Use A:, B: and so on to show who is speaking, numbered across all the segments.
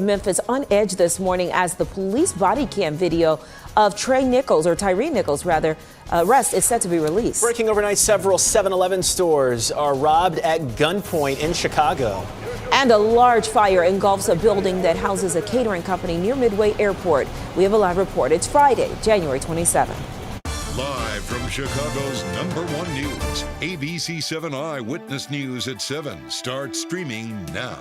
A: Memphis on edge this morning as the police body cam video of Tyree Nichols arrest is set to be released.
B: Breaking overnight, several 7-Eleven stores are robbed at gunpoint in Chicago.
A: And a large fire engulfs a building that houses a catering company near Midway Airport. We have a live report. It's Friday, January 27th.
C: Live from Chicago's #1 news, ABC7 Eyewitness News at 7 starts streaming now.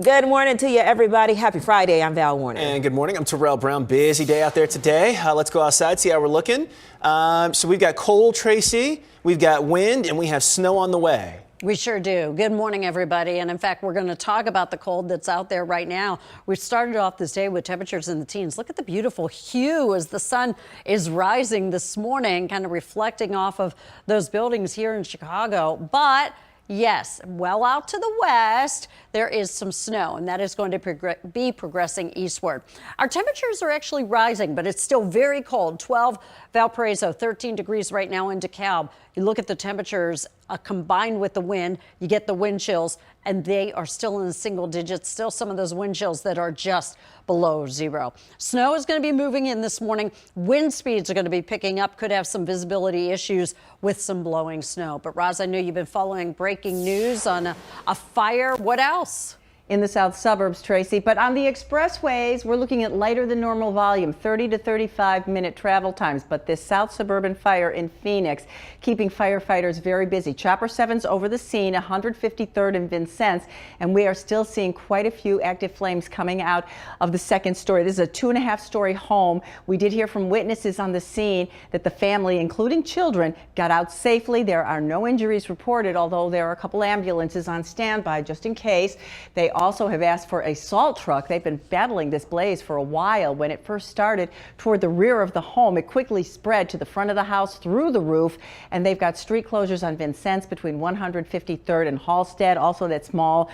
A: Good morning to you, everybody. Happy Friday. I'm Val Warner.
B: And good morning. I'm Terrell Brown. Busy day out there today. Let's go outside, see how we're looking. So we've got cold, Tracy. We've got wind, and we have snow on the way.
D: We sure do. Good morning, everybody. And in fact, we're going to talk about the cold that's out there right now. We started off this day with temperatures in the teens. Look at the beautiful hue as the sun is rising this morning, kind of reflecting off of those buildings here in Chicago. But yes, well out to the west, there is some snow, and that is going to be progressing eastward. Our temperatures are actually rising, but it's still very cold. 12 Valparaiso, 13 degrees right now in DeKalb. You look at the temperatures combined with the wind, you get the wind chills, and they are still in the single digits. Still some of those wind chills that are just below zero. Snow is going to be moving in this morning. Wind speeds are going to be picking up. Could have some visibility issues with some blowing snow. But Roz, I know you've been following breaking news on a fire. What else?
E: In the south suburbs, Tracy. But on the expressways, we're looking at lighter than normal volume, 30 to 35 minute travel times. But this South Suburban fire in Phoenix keeping firefighters very busy. Chopper 7's over the scene, 153rd and Vincennes, and we are still seeing quite a few active flames coming out of the second story. This is a 2.5-story home. We did hear from witnesses on the scene that the family, including children, got out safely. There are no injuries reported, although there are a couple ambulances on standby just in case. They also have asked for a salt truck. They've been battling this blaze for a while. When it first started toward the rear of the home, it quickly spread to the front of the house through the roof, and they've got street closures on Vincennes between 153rd and Halstead, also that small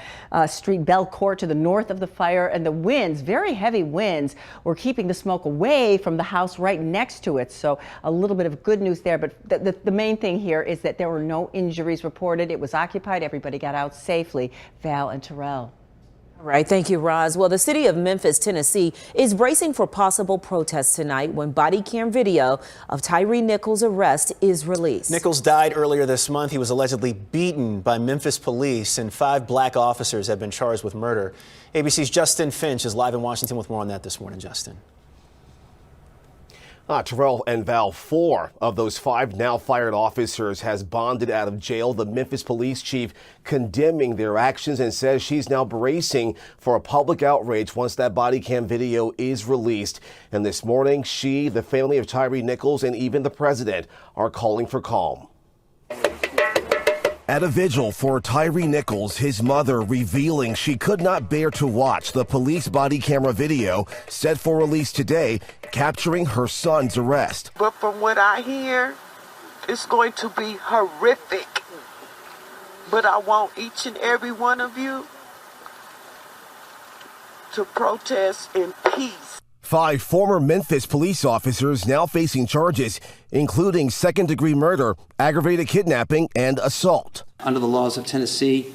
E: street Belcourt to the north of the fire. And the winds, very heavy winds, were keeping the smoke away from the house right next to it. So a little bit of good news there, but the main thing here is that there were no injuries reported. It was occupied. Everybody got out safely. Val and Terrell.
A: All right. Thank you, Roz. Well, the city of Memphis, Tennessee is bracing for possible protests tonight when body cam video of Tyree Nichols' arrest is released.
B: Nichols died earlier this month. He was allegedly beaten by Memphis police, and 5 black officers have been charged with murder. ABC's Justin Finch is live in Washington with more on that this morning. Justin.
F: Terrell and Val, 4 of those 5 now fired officers has bonded out of jail. The Memphis police chief condemning their actions and says she's now bracing for a public outrage once that body cam video is released. And this morning, she, the family of Tyree Nichols, and even the president are calling for calm. At a vigil for Tyree Nichols, his mother revealing she could not bear to watch the police body camera video set for release today, capturing her son's arrest.
G: But from what I hear, it's going to be horrific. But I want each and every one of you to protest in peace.
F: 5 former Memphis police officers now facing charges, including second-degree murder, aggravated kidnapping, and assault.
H: Under the laws of Tennessee,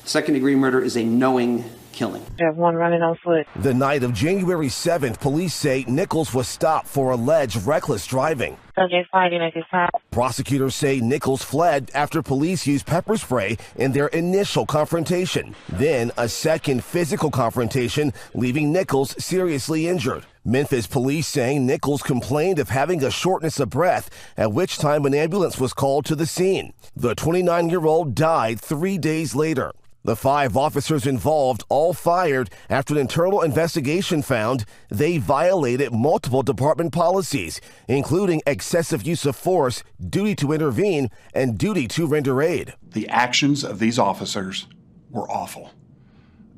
H: second-degree murder is a knowing killing.
I: There's one running on foot.
F: The night of January 7th, police say Nichols was stopped for alleged reckless driving.
I: Subject fighting at this time.
F: Prosecutors say Nichols fled after police used pepper spray in their initial confrontation. Then a second physical confrontation, leaving Nichols seriously injured. Memphis police saying Nichols complained of having a shortness of breath, at which time an ambulance was called to the scene. The 29-year-old died 3 days later. The 5 officers involved all fired after an internal investigation found they violated multiple department policies, including excessive use of force, duty to intervene, and duty to render aid.
J: The actions of these officers were awful,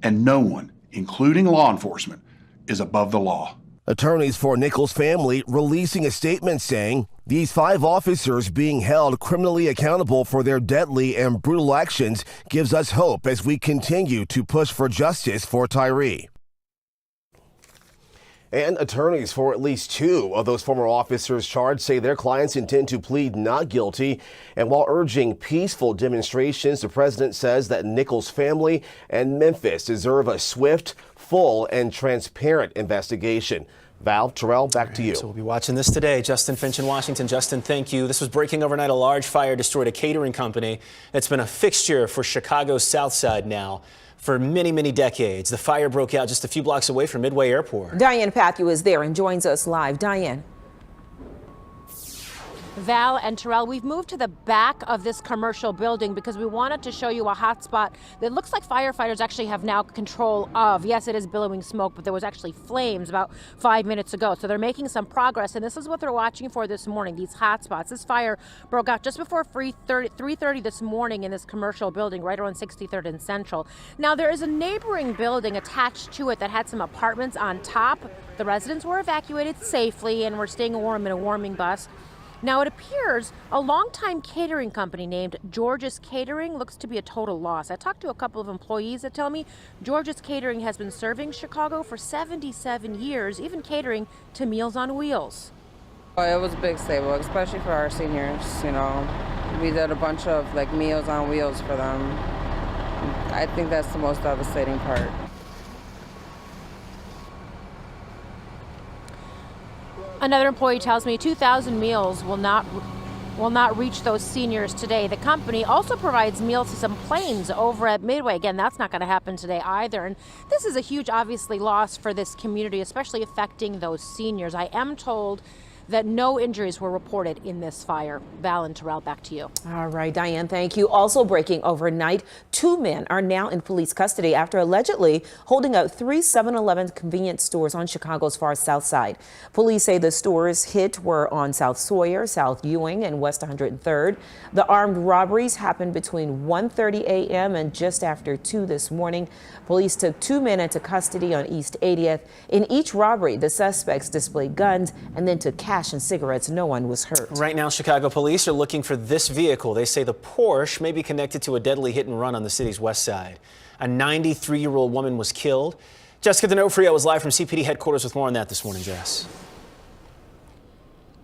J: and no one, including law enforcement, is above the law.
F: Attorneys for Nichols' family releasing a statement saying these 5 officers being held criminally accountable for their deadly and brutal actions gives us hope as we continue to push for justice for Tyree. And attorneys for at least 2 of those former officers charged say their clients intend to plead not guilty. And while urging peaceful demonstrations, the president says that Nichols' family and Memphis deserve a swift, full, and transparent investigation. Val, Terrell, back to you.
B: So we'll be watching this today. Justin Finch in Washington. Justin, thank you. This was breaking overnight. A large fire destroyed a catering company that's been a fixture for Chicago's South Side now for many, many decades. The fire broke out just a few blocks away from Midway Airport.
A: Diane Patthew is there and joins us live. Diane.
K: Val and Terrell, we've moved to the back of this commercial building because we wanted to show you a hot spot that looks like firefighters actually have now control of. Yes, it is billowing smoke, but there was actually flames about 5 minutes ago. So they're making some progress, and this is what they're watching for this morning, these hot spots. This fire broke out just before 3:30 this morning in this commercial building right around 63rd and Central. Now, there is a neighboring building attached to it that had some apartments on top. The residents were evacuated safely and were staying warm in a warming bus. Now, it appears a longtime catering company named George's Catering looks to be a total loss. I talked to a couple of employees that tell me George's Catering has been serving Chicago for 77 years, even catering to Meals on Wheels.
L: It was a big stable, especially for our seniors. You know, we did a bunch of like Meals on Wheels for them. I think that's the most devastating part.
K: Another employee tells me 2,000 meals will not reach those seniors today. The company also provides meals to some planes over at Midway. Again, that's not going to happen today either. And this is a huge, obviously, loss for this community, especially affecting those seniors. I am told that no injuries were reported in this fire. Val and Terrell, back to you.
A: All right, Diane, thank you. Also breaking overnight, 2 men are now in police custody after allegedly holding up 3 7-Eleven convenience stores on Chicago's far south side. Police say the stores hit were on South Sawyer, South Ewing, and West 103rd. The armed robberies happened between 1:30 a.m. and just after 2 this morning. Police took 2 men into custody on East 80th. In each robbery, the suspects displayed guns and then took cash and cigarettes. No one was hurt.
B: Right now, Chicago police are looking for this vehicle. They say the Porsche may be connected to a deadly hit and run on the city's west side. A 93-year-old woman was killed. Jessica D'Onofrio was live from CPD headquarters with more on that this morning, Jess.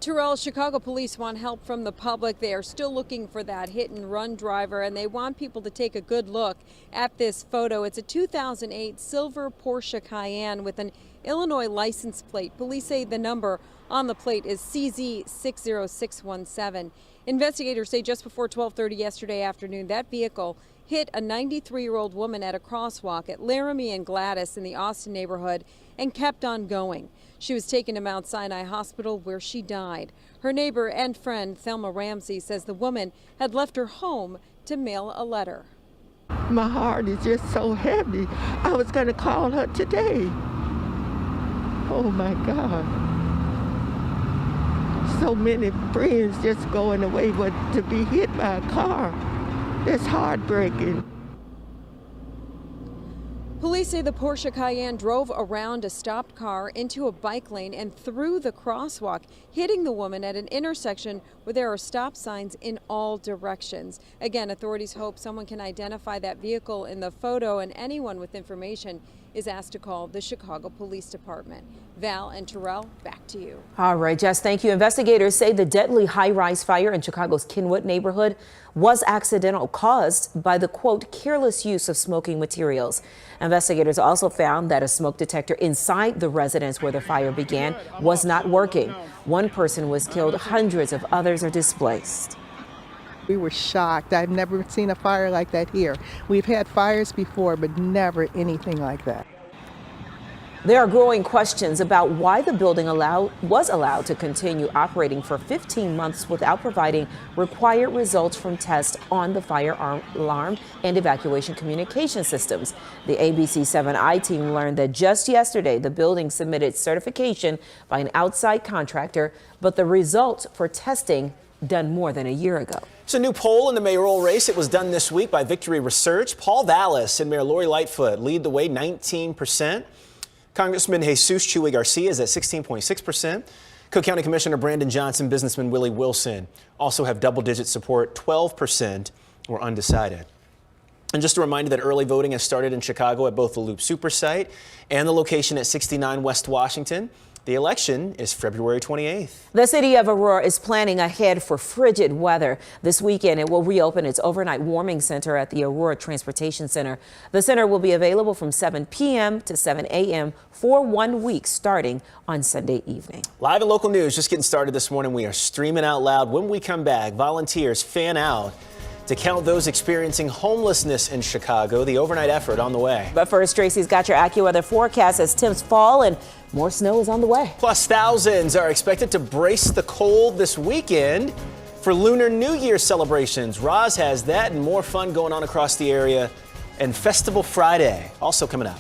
M: Terrell, Chicago police want help from the public. They are still looking for that hit and run driver, and they want people to take a good look at this photo. It's a 2008 silver Porsche Cayenne with an Illinois license plate. Police say the number on the plate is CZ60617. Investigators say just before 12:30 yesterday afternoon, that vehicle hit a 93-year-old woman at a crosswalk at Laramie and Gladys in the Austin neighborhood and kept on going. She was taken to Mount Sinai Hospital where she died. Her neighbor and friend, Thelma Ramsey, says the woman had left her home to mail a letter.
N: My heart is just so heavy. I was going to call her today. Oh my God. So many friends just going away, but to be hit by a car, that's heartbreaking.
M: Police say the Porsche Cayenne drove around a stopped car into a bike lane and through the crosswalk, hitting the woman at an intersection where there are stop signs in all directions. Again, authorities hope someone can identify that vehicle in the photo, and anyone with information is asked to call the Chicago Police Department. Val and Terrell, back to you.
A: All right, Jess, thank you. Investigators say the deadly high-rise fire in Chicago's Kenwood neighborhood was accidental, caused by the, quote, careless use of smoking materials. Investigators also found that a smoke detector inside the residence where the fire began was not working. One person was killed. Hundreds of others are displaced.
N: We were shocked. I've never seen a fire like that here. We've had fires before, but never anything like that.
A: There are growing questions about why the building was allowed to continue operating for 15 months without providing required results from tests on the fire alarm and evacuation communication systems. The ABC7 team learned that just yesterday the building submitted certification by an outside contractor, but the results for testing done more than a year ago.
B: It's a new poll in the mayoral race. It was done this week by Victory Research. Paul Vallis and Mayor Lori Lightfoot lead the way, 19%. Congressman Jesus Chuy Garcia is at 16.6%. Cook County Commissioner Brandon Johnson, businessman Willie Wilson also have double-digit support, 12% were undecided. And just a reminder that early voting has started in Chicago at both the Loop Super site and the location at 69 West Washington. The election is February 28th.
A: The city of Aurora is planning ahead for frigid weather. This weekend, it will reopen its overnight warming center at the Aurora Transportation Center. The center will be available from 7 p.m. to 7 a.m. for 1 week starting on Sunday evening.
B: Live and local news just getting started this morning. We are streaming out loud. When we come back, volunteers fan out to count those experiencing homelessness in Chicago. The overnight effort on the way.
A: But first, Tracy's got your AccuWeather forecast as temps fall and more snow is on the way.
B: Plus, thousands are expected to brace the cold this weekend for Lunar New Year celebrations. Roz has that and more fun going on across the area. And Festival Friday also coming up.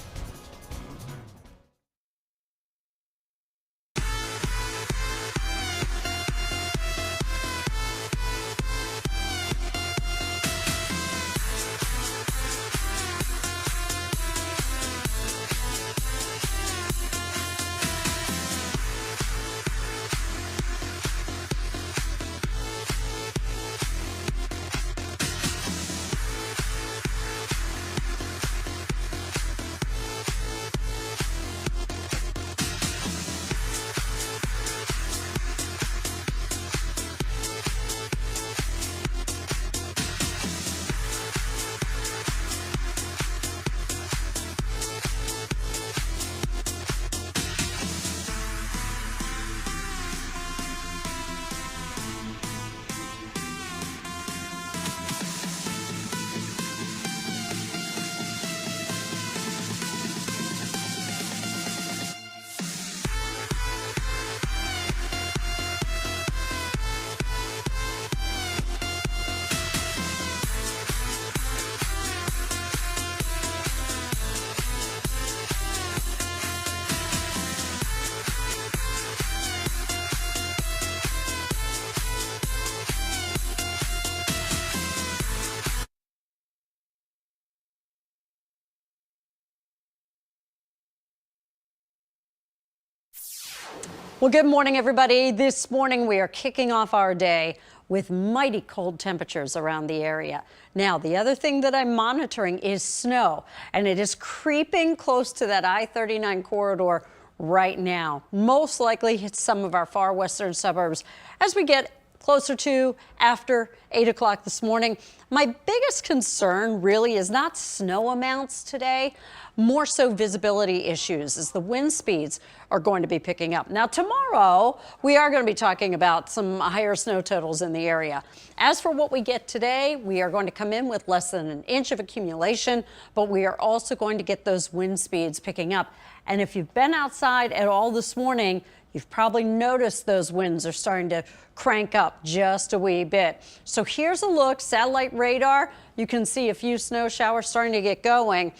D: Well, good morning, everybody. This morning we are kicking off our day with mighty cold temperatures around the area. Now, the other thing that I'm monitoring is snow, and it is creeping close to that I-39 corridor right now. Most likely hit some of our far western suburbs as we get closer to after 8 o'clock this morning. My biggest concern really is not snow amounts today, more so visibility issues as the wind speeds are going to be picking up. Now tomorrow, we are going to be talking about some higher snow totals in the area. As for what we get today, we are going to come in with less than an inch of accumulation, but we are also going to get those wind speeds picking up. And if you've been outside at all this morning, you've probably noticed those winds are starting to crank up just a wee bit. So here's a look, satellite radar. You can see a few snow showers starting to get going.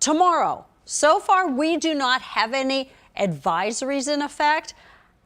D: Tomorrow, so far we do not have any advisories in effect.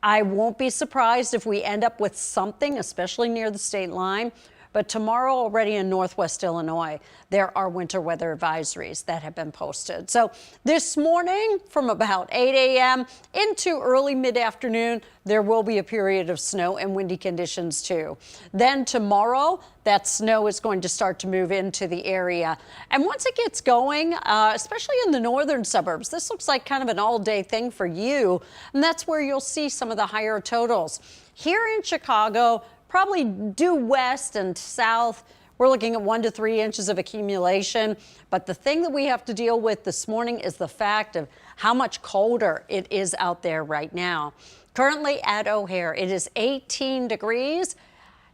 D: I won't be surprised if we end up with something, especially near the state line. But tomorrow, already in Northwest Illinois, there are winter weather advisories that have been posted. So this morning, from about 8 a.m. into early mid-afternoon, there will be a period of snow and windy conditions too. Then tomorrow, that snow is going to start to move into the area. And once it gets going, especially in the northern suburbs, this looks like kind of an all-day thing for you. And that's where you'll see some of the higher totals. Here in Chicago, probably due west and south, we're looking at 1 to 3 inches of accumulation. But the thing that we have to deal with this morning is the fact of how much colder it is out there right now. Currently at O'Hare, it is 18 degrees.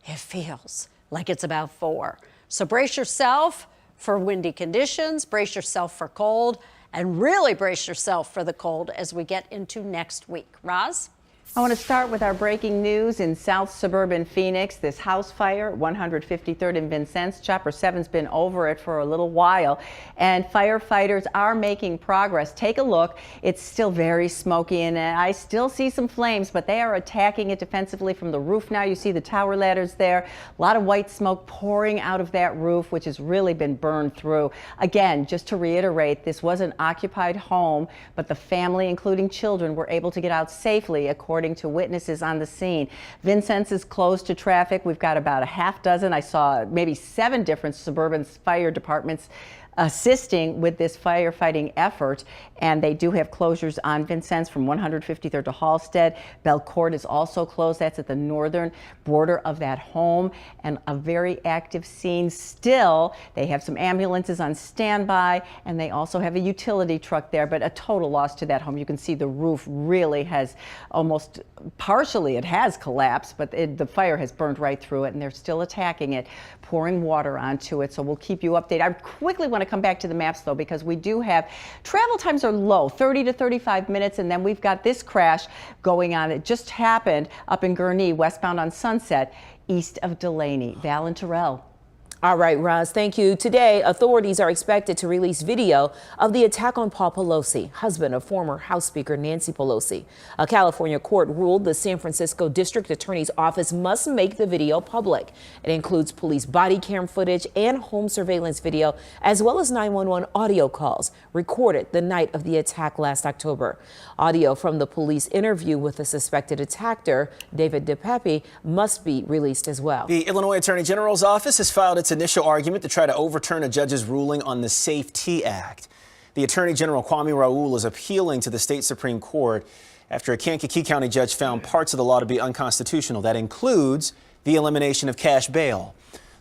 D: It feels like it's about 4. So brace yourself for windy conditions, brace yourself for cold, and really brace yourself for the cold as we get into next week. Roz?
E: I want to start with our breaking news in South Suburban Phoenix. This house fire, 153rd and Vincennes. Chopper 7's been over it for a little while, and firefighters are making progress. Take a look. It's still very smoky, and I still see some flames, but they are attacking it defensively from the roof now. You see the tower ladders there. A lot of white smoke pouring out of that roof, which has really been burned through. Again, just to reiterate, this was an occupied home, but the family, including children, were able to get out safely, according according to witnesses on the scene. Vincennes is closed to traffic. We've got about a half dozen. I saw maybe 7 different Suburban fire departments assisting with this firefighting effort, and they do have closures on Vincennes from 153rd to Halstead. Belcourt is also closed. That's at the northern border of that home, and a very active scene still. They have some ambulances on standby, and they also have a utility truck there, but a total loss to that home. You can see the roof really has almost partially, it has collapsed, but the fire has burned right through it, and they're still attacking it, pouring water onto it, so we'll keep you updated. I quickly want to come back to the maps, though, because we do have travel times are low, 30 to 35 minutes, and then we've got this crash going on. It just happened up in Gurnee, westbound on Sunset, east of Delaney. Val and Terrell.
A: All right, Roz, thank you. Today, authorities are expected to release video of the attack on Paul Pelosi, husband of former House Speaker Nancy Pelosi. A California court ruled the San Francisco District Attorney's Office must make the video public. It includes police body cam footage and home surveillance video, as well as 911 audio calls recorded the night of the attack last October. Audio from the police interview with the suspected attacker, David DePape, must be released as well.
B: The Illinois Attorney General's office has filed its initial argument to try to overturn a judge's ruling on the SAFE-T Act. The Attorney General, Kwame Raoul, is appealing to the state Supreme Court after a Kankakee County judge found parts of the law to be unconstitutional. That includes the elimination of cash bail.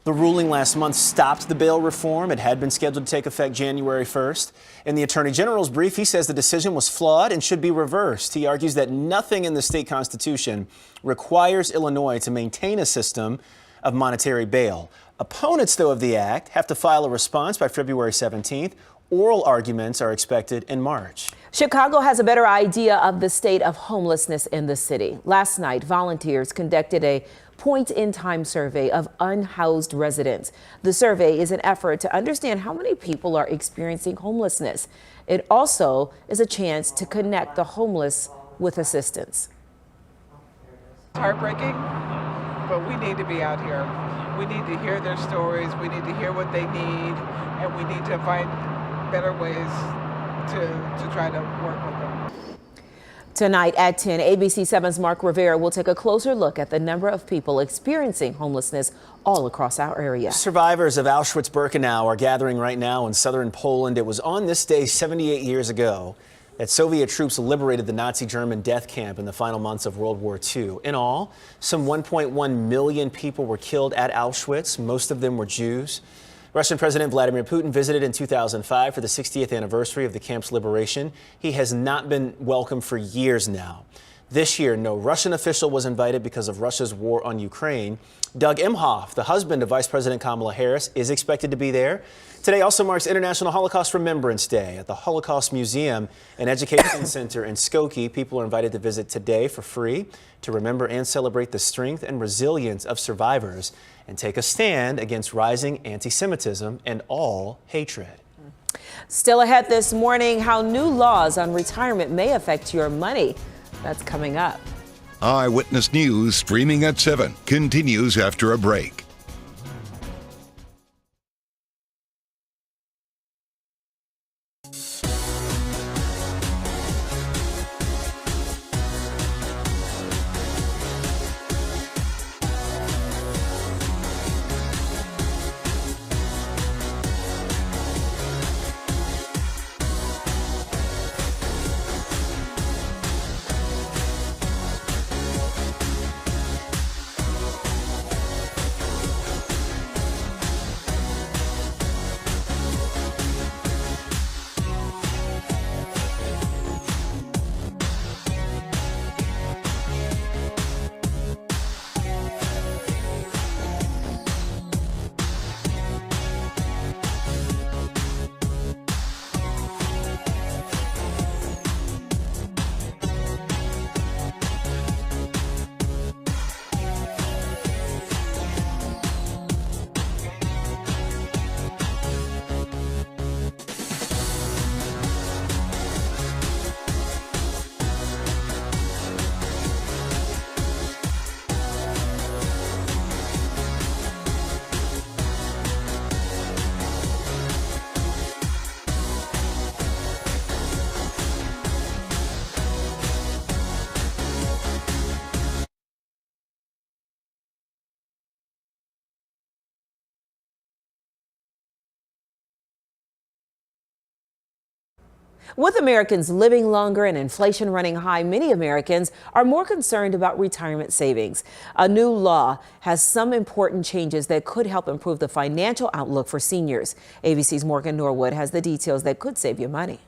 B: The ruling last month stopped the bail reform. It had been scheduled to take effect January 1st. In the Attorney General's brief, he says the decision was flawed and should be reversed. He argues that nothing in the state constitution requires Illinois to maintain a system of monetary bail. Opponents, though, of the act have to file a response by February 17th. Oral arguments are expected in March.
A: Chicago has a better idea of the state of homelessness in the city. Last night, volunteers conducted a point-in-time survey of unhoused residents. The survey is an effort to understand how many people are experiencing homelessness. It also is a chance to connect the homeless with assistance.
G: It's heartbreaking, but we need to be out here. We need to hear their stories. We need to hear what they need, and we need to find better ways to try to work with them.
A: Tonight at 10, ABC7's Mark Rivera will take a closer look at the number of people experiencing homelessness all across our area.
B: Survivors of Auschwitz-Birkenau are gathering right now in southern Poland. It was on this day 78 years ago that Soviet troops liberated the Nazi German death camp in the final months of World War II. In all, some 1.1 million people were killed at Auschwitz. Most of them were Jews. Russian President Vladimir Putin visited in 2005 for the 60th anniversary of the camp's liberation. He has not been welcome for years now. This year, no Russian official was invited because of Russia's war on Ukraine. Doug Emhoff, the husband of Vice President Kamala Harris, is expected to be there. Today also marks International Holocaust Remembrance Day at the Holocaust Museum and Education Center in Skokie. People are invited to visit today for free to remember and celebrate the strength and resilience of survivors and take a stand against rising anti-Semitism and all hatred.
A: Still ahead this morning, how new laws on retirement may affect your money. That's coming up.
C: Eyewitness News streaming at 7 continues after a break.
A: With Americans living longer and inflation running high, many Americans are more concerned about retirement savings. A new law has some important changes that could help improve the financial outlook for seniors. ABC's Morgan Norwood has the details that could save you money.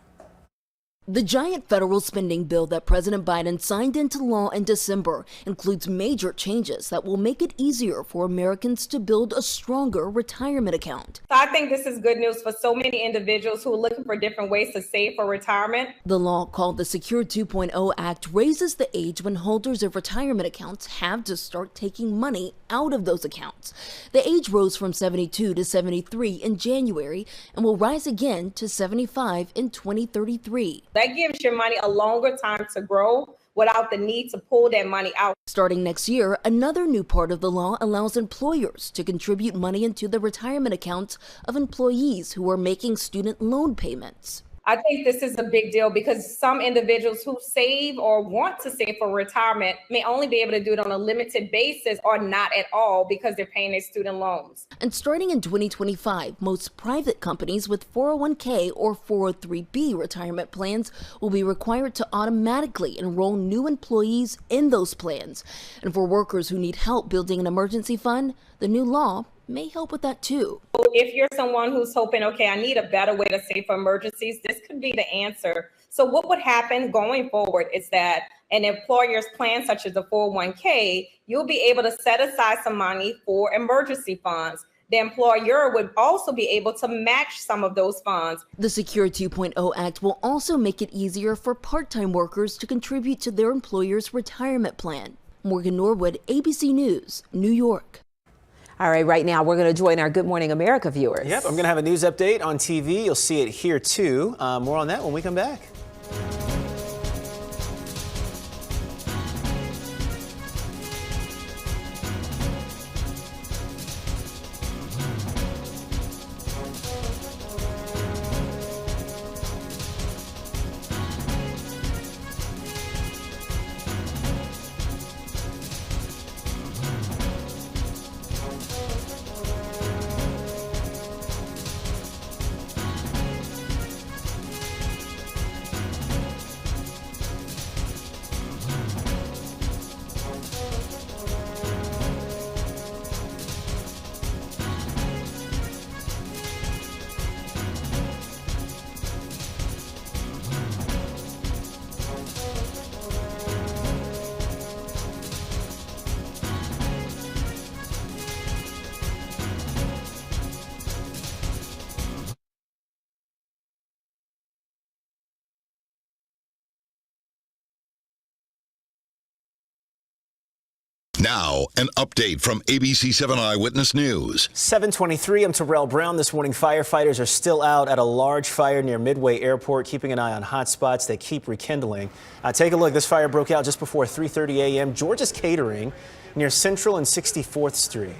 O: The giant federal spending bill that President Biden signed into law in December includes major changes that will make it easier for Americans to build a stronger retirement account.
P: So I think this is good news for so many individuals who are looking for different ways to save for retirement.
O: The law, called the Secure 2.0 Act, raises the age when holders of retirement accounts have to start taking money out of those accounts. The age rose from 72 to 73 in January and will rise again to 75 in 2033.
P: That gives your money a longer time to grow without the need to pull that money out.
O: Starting next year, another new part of the law allows employers to contribute money into the retirement accounts of employees who are making student loan payments.
P: I think this is a big deal because some individuals who save or want to save for retirement may only be able to do it on a limited basis or not at all because they're paying their student loans.
O: And starting in 2025, most private companies with 401k or 403b retirement plans will be required to automatically enroll new employees in those plans. And for workers who need help building an emergency fund, the new law may help with that too.
P: If you're someone who's hoping, okay, I need a better way to save for emergencies, this could be the answer. So what would happen going forward is that an employer's plan, such as a 401k, you'll be able to set aside some money for emergency funds. The employer would also be able to match some of those funds.
O: The Secure 2.0 Act will also make it easier for part-time workers to contribute to their employer's retirement plan. Morgan Norwood, ABC News, New York.
A: All right now we're going to join our Good Morning America viewers.
B: Yep, I'm going to have a news update on TV. You'll see it here too. More on that when we come back.
C: Now, an update from ABC7 Eyewitness News.
B: 7:23, I'm Terrell Brown. This morning, firefighters are still out at a large fire near Midway Airport, keeping an eye on hot spots that keep rekindling. Take a look. This fire broke out just before 3:30 a.m. George's Catering near Central and 64th Street.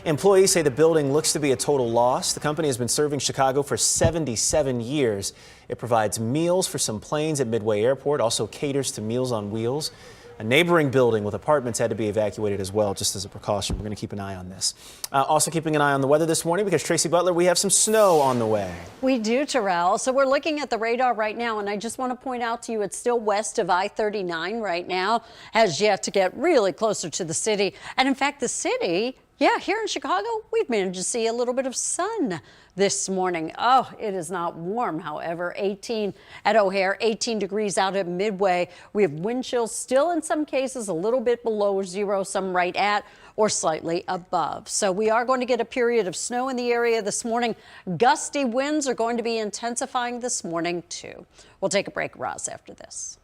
B: Employees say the building looks to be a total loss. The company has been serving Chicago for 77 years. It provides meals for some planes at Midway Airport, also caters to Meals on Wheels. A neighboring building with apartments had to be evacuated as well, just as a precaution. We're going to keep an eye on this. Also keeping an eye on the weather this morning because Tracy Butler, we have some snow on the way.
D: We do, Terrell. So we're looking at the radar right now, and I just want to point out to you it's still west of I-39 right now, has yet to get really closer to the city. And in fact, the city, here in Chicago, we've managed to see a little bit of sun this morning. Oh, it is not warm, however. 18 at O'Hare, 18 degrees out at Midway. We have wind chills still in some cases a little bit below zero, some right at or slightly above. So we are going to get a period of snow in the area this morning. Gusty winds are going to be intensifying this morning, too. We'll take a break, Roz, after this.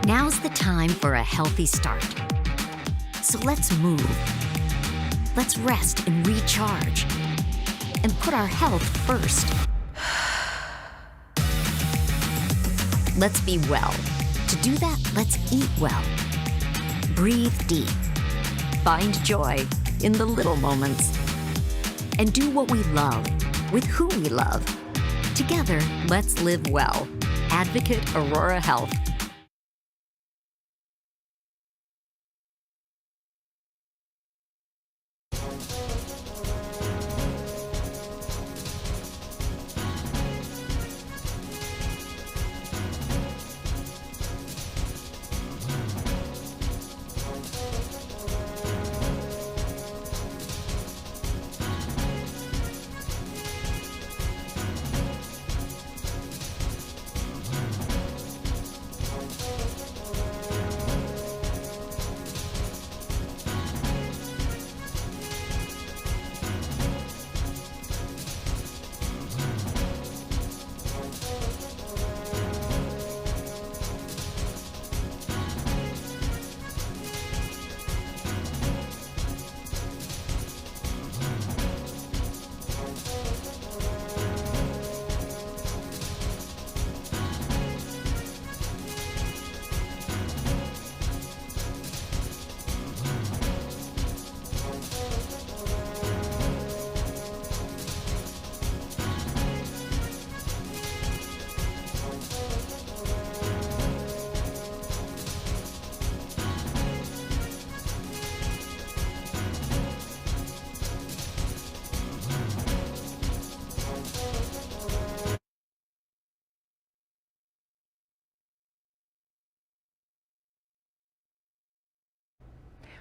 Q: Now's the time for a healthy start. So let's move. Let's rest and recharge. And put our health first. Let's be well. To do that, let's eat well. Breathe deep. Find joy in the little moments. And do what we love with who we love. Together, let's live well. Advocate Aurora Health.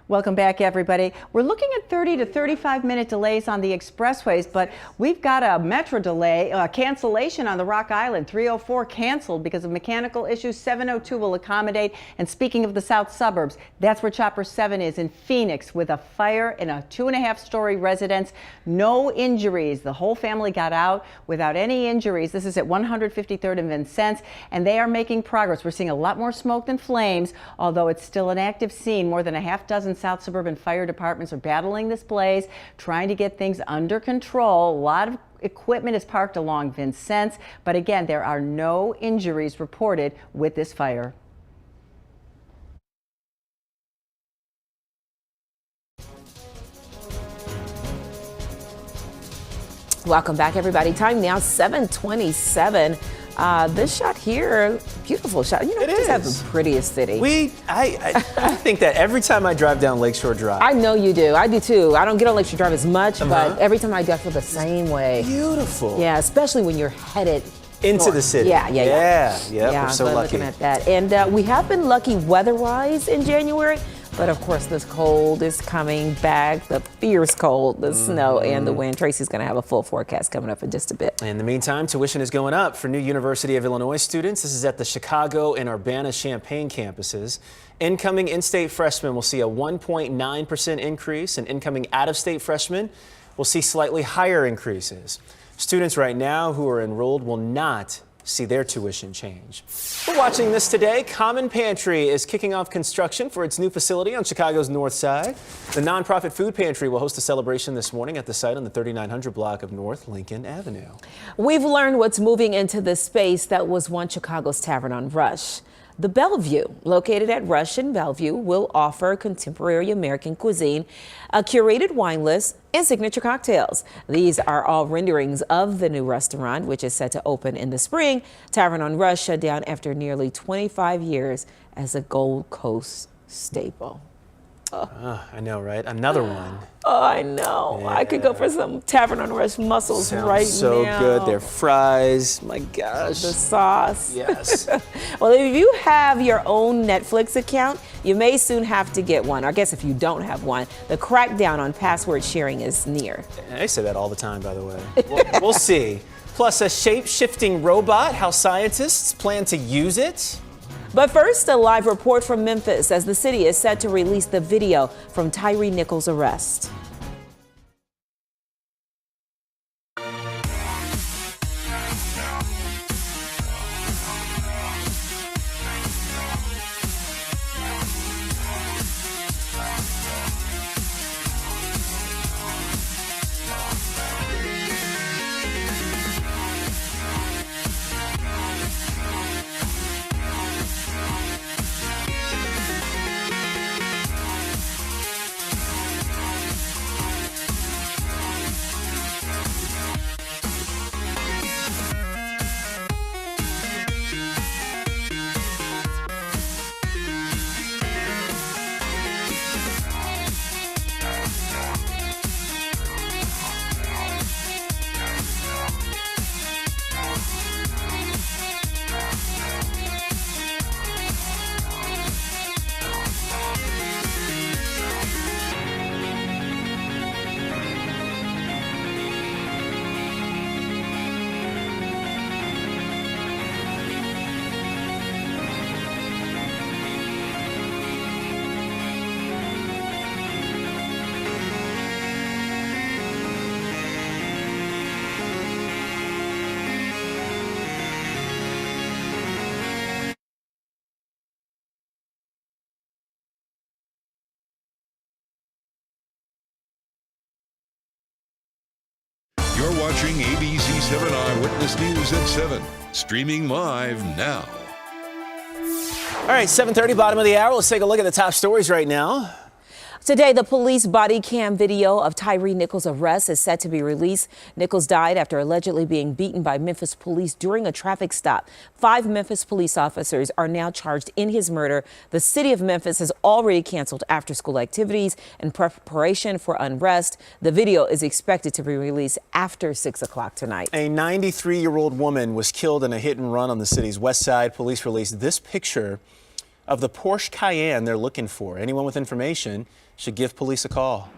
E: Welcome back, everybody. We're looking at 30 to 35-minute delays on the expressways, but we've got a metro delay, cancellation on the Rock Island. 304 canceled because of mechanical issues. 702 will accommodate. And speaking of the south suburbs, that's where Chopper 7 is in Phoenix with a fire in a 2.5-story residence. No injuries. The whole family got out without any injuries. This is at 153rd and Vincennes, and they are making progress. We're seeing a lot more smoke than flames, although it's still an active scene. More than a half dozen South Suburban fire departments are battling this blaze, trying to get things under control. A lot of equipment is parked along Vincennes, but again, there are no injuries reported with this fire.
A: Welcome back, everybody. Time now 7:27. This shot here, beautiful shot. You know, we just have the prettiest city.
B: I think that every time I drive down Lakeshore Drive.
A: I know you do. I do too. I don't get on Lakeshore Drive as much, but every time I do, I feel the same way.
B: Beautiful.
A: Yeah, especially when you're headed
B: into
A: north.
B: the city.
A: Yeah.
B: We're so lucky.
A: Looking at that. And we have been lucky weather-wise in January. But of course, this cold is coming back, the fierce cold, the snow, and the wind. Tracy's going to have a full forecast coming up in just a bit.
B: In the meantime, tuition is going up for new University of Illinois students. This is at the Chicago and Urbana-Champaign campuses. Incoming in-state freshmen will see a 1.9% increase, and incoming out-of-state freshmen will see slightly higher increases. Students right now who are enrolled will not see their tuition change. We're watching this today. Common Pantry is kicking off construction for its new facility on Chicago's north side. The nonprofit food pantry will host a celebration this morning at the site on the 3900 block of North Lincoln Avenue.
A: We've learned what's moving into this space that was once Chicago's Tavern on Rush. The Bellevue, located at Rush and Bellevue, will offer contemporary American cuisine, a curated wine list, and signature cocktails. These are all renderings of the new restaurant, which is set to open in the spring. Tavern on Rush shut down after nearly 25 years as a Gold Coast staple.
B: I know, right? Another one.
A: Oh, I know. Yeah. I could go for some Tavern on Rush mussels right
B: so
A: now.
B: So good. Their fries, my gosh.
A: The sauce.
B: Yes.
A: Well, if you have your own Netflix account, you may soon have to get one. I guess if you don't have one, the crackdown on password sharing is near.
B: I say that all the time, by the way. We'll see. Plus, a shape-shifting robot, how scientists plan to use it.
A: But first, a live report from Memphis as the city is set to release the video from Tyre Nichols' arrest.
C: You're watching ABC7 Eyewitness News at 7, streaming live now.
B: All right, 7:30, bottom of the hour. Let's take a look at the top stories right now.
A: Today, the police body cam video of Tyre Nichols' arrest is set to be released. Nichols died after allegedly being beaten by Memphis police during a traffic stop. 5 Memphis police officers are now charged in his murder. The city of Memphis has already canceled after-school activities in preparation for unrest. The video is expected to be released after 6 o'clock tonight.
B: A 93-year-old woman was killed in a hit and run on the city's west side. Police released this picture of the Porsche Cayenne they're looking for. Anyone with information should give police a call.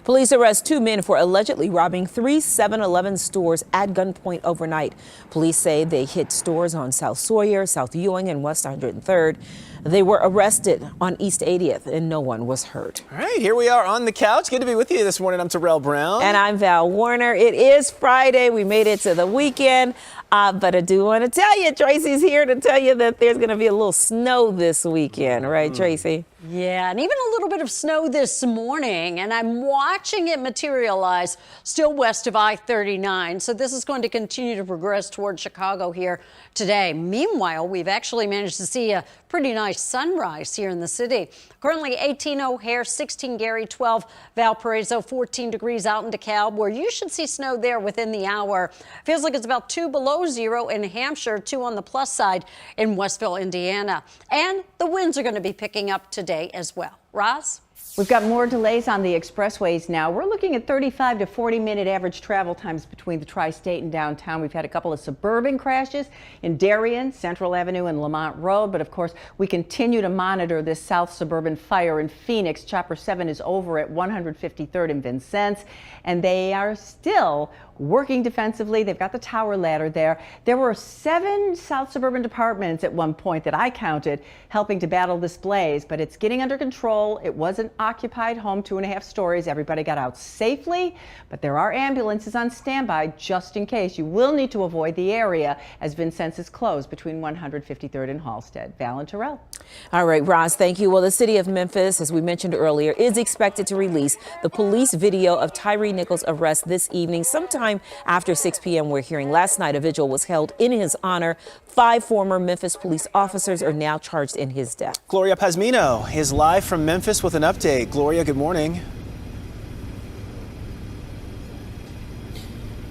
A: Police arrest 2 men for allegedly robbing 3 7-Eleven stores at gunpoint overnight. Police say they hit stores on South Sawyer, South Ewing, and West 103rd. They were arrested on East 80th, and no one was hurt.
B: All right, here we are on the couch. Good to be with you this morning. I'm Terrell Brown.
A: And I'm Val Warner. It is Friday. We made it to the weekend. But I do want to tell you, Tracy's here to tell you that there's going to be a little snow this weekend. Right, Tracy?
D: Yeah, and even a little bit of snow this morning, and I'm watching it materialize still west of I-39. So this is going to continue to progress towards Chicago here today. Meanwhile, we've actually managed to see a pretty nice sunrise here in the city. Currently 18 O'Hare, 16 Gary, 12 Valparaiso, 14 degrees out in DeKalb, where you should see snow there within the hour. Feels like it's about 2 below zero in Hampshire, 2 on the plus side in Westville, Indiana. And the winds are going to be picking up today as well. Roz?
E: We've got more delays on the expressways now. We're looking at 35 to 40-minute average travel times between the tri-state and downtown. We've had a couple of suburban crashes in Darien, Central Avenue, and Lamont Road. But of course, we continue to monitor this South Suburban fire in Phoenix. Chopper 7 is over at 153rd and Vincennes, and they are still working defensively. They've got the tower ladder there. There were 7 South Suburban departments at one point that I counted helping to battle this blaze, but it's getting under control. It was an occupied home, 2.5 stories. Everybody got out safely, but there are ambulances on standby just in case. You will need to avoid the area as Vincennes is closed between 153rd and Halstead. Val and Terrell.
A: All right, Roz, thank you. Well, the city of Memphis, as we mentioned earlier, is expected to release the police video of Tyre Nichols' arrest this evening, sometime after 6 p.m. We're hearing last night a vigil was held in his honor. 5 former Memphis police officers are now charged in his death.
B: Gloria Pazmino is live from Memphis with an update. Gloria, good morning.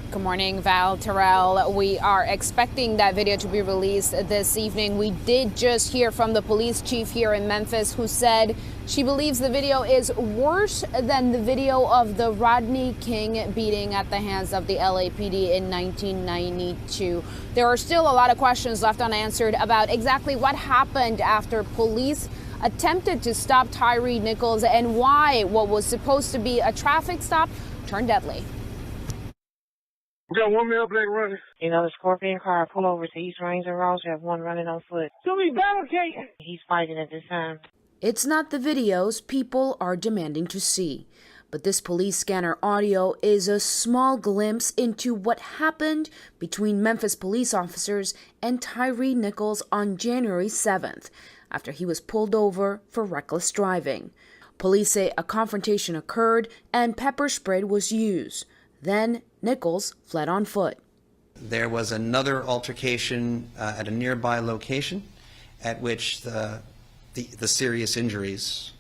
R: Good morning, Val, Terrell. We are expecting that video to be released this evening. We did just hear from the police chief here in Memphis, who said she believes the video is worse than the video of the Rodney King beating at the hands of the LAPD in 1992. There are still a lot of questions left unanswered about exactly what happened after police attempted to stop Tyre Nichols and why what was supposed to be a traffic stop turned deadly.
I: We got 1 male black running. You know, the Scorpion car pull over to East Ranger Road. You have 1 running on foot. So we barricade. He's fighting at this time.
S: It's not the videos people are demanding to see, but this police scanner audio is a small glimpse into what happened between Memphis police officers and Tyre Nichols on January 7th, after he was pulled over for reckless driving. Police say a confrontation occurred and pepper spray was used. Then Nichols fled on foot.
H: There was another altercation at a nearby location at which the serious injuries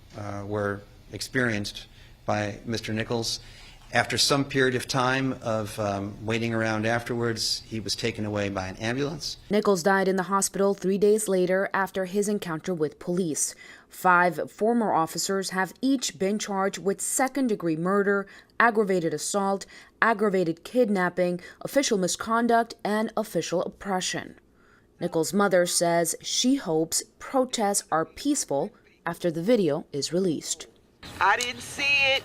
H: were experienced by Mr. Nichols. After some period of time of waiting around afterwards, he was taken away by an ambulance.
S: Nichols died in the hospital 3 days later after his encounter with police. 5 former officers have each been charged with second-degree murder, aggravated assault, aggravated kidnapping, official misconduct, and official oppression. Nichols' mother says she hopes protests are peaceful after the video is released.
N: I didn't see it,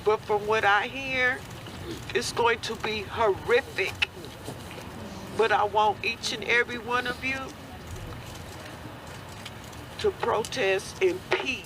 N: but from what I hear, it's going to be horrific. But I want each and every one of you to protest in peace.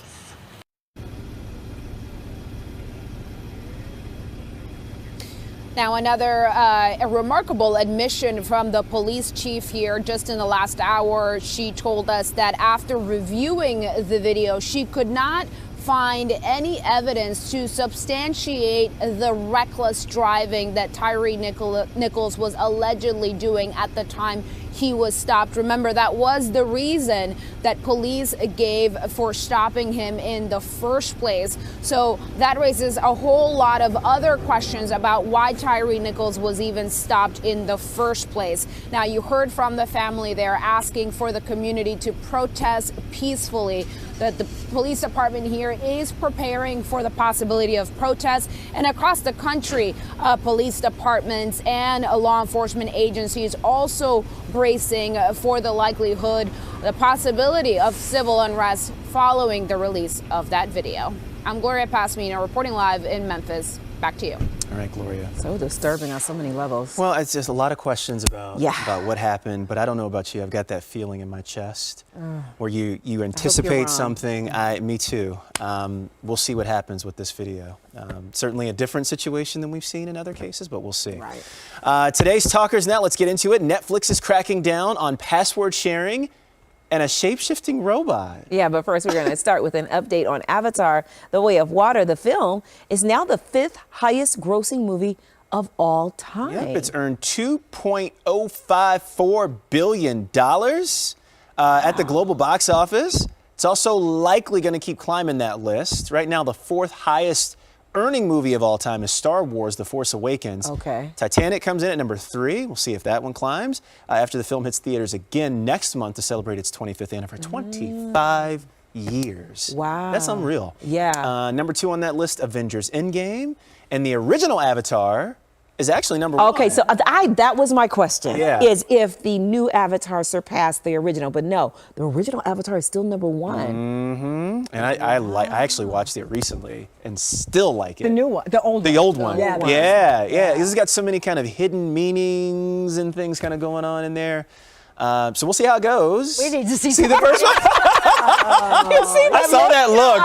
R: Now, another a remarkable admission from the police chief here just in the last hour. She told us that after reviewing the video, she could not find any evidence to substantiate the reckless driving that Tyre Nichols was allegedly doing at the time he was stopped. Remember, that was the reason that police gave for stopping him in the first place. So that raises a whole lot of other questions about why Tyre Nichols was even stopped in the first place. Now, you heard from the family there asking for the community to protest peacefully. That the police department here is preparing for the possibility of protests, and across the country, police departments and law enforcement agencies also bracing for the likelihood the possibility of civil unrest following the release of that video. I'm Gloria Pasmino reporting live in Memphis. Back to you.
B: All right, Gloria.
A: So disturbing on so many levels.
B: Well, it's just a lot of questions about what happened, but I don't know about you. I've got that feeling in my chest where you anticipate something. Me too. We'll see what happens with this video. Certainly a different situation than we've seen in other cases, but we'll see. Right. Today's Talkers Net, let's get into it. Netflix is cracking down on password sharing and a shape-shifting robot.
A: Yeah, but first we're going to start with an update on Avatar: The Way of Water. The film is now the 5th highest grossing movie of all time.
B: Yep, it's earned $2.054 billion at the global box office. It's also likely going to keep climbing that list. Right now, the 4th highest earning movie of all time is Star Wars: The Force Awakens.
A: Okay.
B: Titanic comes in at number 3. We'll see if that one climbs after the film hits theaters again next month to celebrate its 25th anniversary. 25 years.
A: Wow.
B: That's unreal.
A: Yeah.
B: Number 2 on that list, Avengers Endgame. And the original Avatar is actually number 1.
A: Okay, so that was my question.
B: Yeah.
A: Is if the new Avatar surpassed the original, but no, the original Avatar is still number 1.
B: Mm-hmm. And I actually watched it recently and still like it.
E: The new one, the old one.
B: The old one.
E: Yeah.
B: Yeah. This has got so many kind of hidden meanings and things kind of going on in there. So we'll see how it goes.
D: We need to see
B: the first one. I saw that look.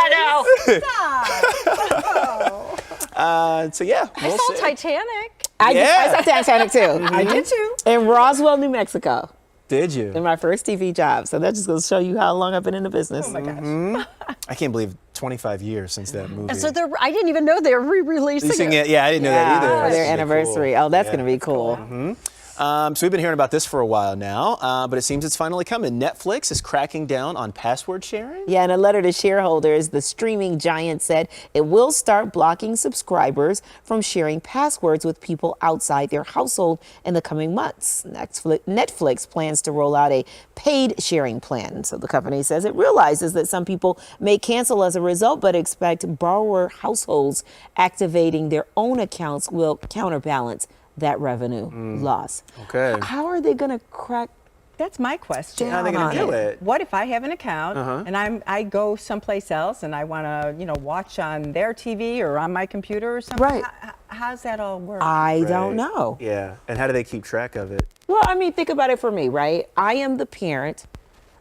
B: So yeah,
D: I saw Titanic.
A: I saw Titanic too.
E: I did too.
A: In Roswell, New Mexico.
B: Did you?
A: In my first TV job. So that just goes to show you how long I've been in the business.
E: Oh my gosh.
B: I can't believe 25 years since that movie.
D: And so I didn't even know they were re-releasing it.
B: Yeah, I didn't know that either.
A: For their anniversary.
B: Cool.
A: Oh, that's going to be cool.
B: Mm-hmm. So we've been hearing about this for a while now, but it seems it's finally coming. Netflix is cracking down on password sharing.
A: Yeah, in a letter to shareholders, the streaming giant said it will start blocking subscribers from sharing passwords with people outside their household in the coming months. Netflix plans to roll out a paid sharing plan. So the company says it realizes that some people may cancel as a result, but expect borrower households activating their own accounts will counterbalance that revenue loss.
B: Okay.
A: How are they going to crack?
E: That's my question.
B: How are they going to do it?
E: What if I have an account and I go someplace else and I want to, watch on their TV or on my computer or something?
A: Right.
E: How's that all work?
A: I don't know.
B: Yeah. And how do they keep track of it?
A: Well, I mean, think about it for me, right? I am the parent